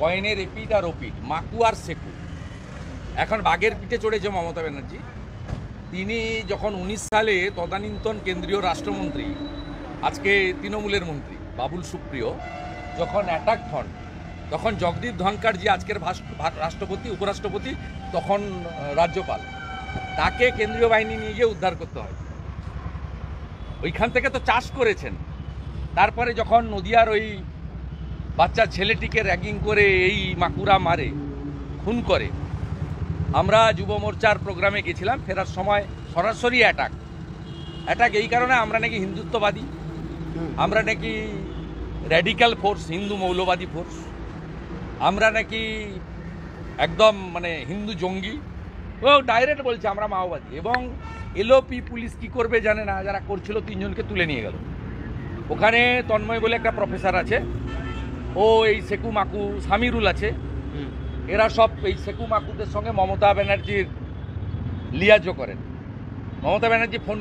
কয়েনের এপিট আর ওপিট, মাকু আর সেকু। এখন বাঘের পিঠে চড়েছে মমতা ব্যানার্জি। তিনি যখন 19 সালে তদানীন্তন কেন্দ্রীয় রাষ্ট্রমন্ত্রী, আজকে তৃণমূলের মন্ত্রী বাবুল সুপ্রিয় যখন অ্যাটাক হন, তখন জগদীপ ধনখড় যে আজকের রাষ্ট্রপতি, উপরাষ্ট্রপতি, তখন রাজ্যপাল, তাকে কেন্দ্রীয় বাহিনী নিয়ে গিয়ে উদ্ধার করতে হয়। ওইখান থেকে তো চাষ করেছেন। তারপরে যখন নদিয়ার ওই বাচ্চা ছেলেটিকে র্যাগিং করে এই মাকুরা মারে, খুন করে, আমরা যুব মোর্চার প্রোগ্রামে গেছিলাম, ফেরার সময় সরাসরি অ্যাটাক এই কারণে আমরা নাকি হিন্দুত্ববাদী, আমরা নাকি র্যাডিক্যাল ফোর্স, হিন্দু মৌলবাদী ফোর্স, আমরা নাকি একদম মানে হিন্দু জঙ্গি। ও ডাইরেক্ট বলছে আমরা মাওবাদী। এবং এলওপি পুলিশ কি করবে জানে না, যারা করছিল 3 জনকে তুলে নিয়ে গেল। ওখানে তন্ময় বলে একটা প্রফেসর আছে, ও এই সেকু মাকু, সামিরুল আছে, এরা সব এই সেকু মাকুদের সঙ্গে মমতা ব্যানার্জির লিয়াজও করেন। মমতা ব্যানার্জি ফোন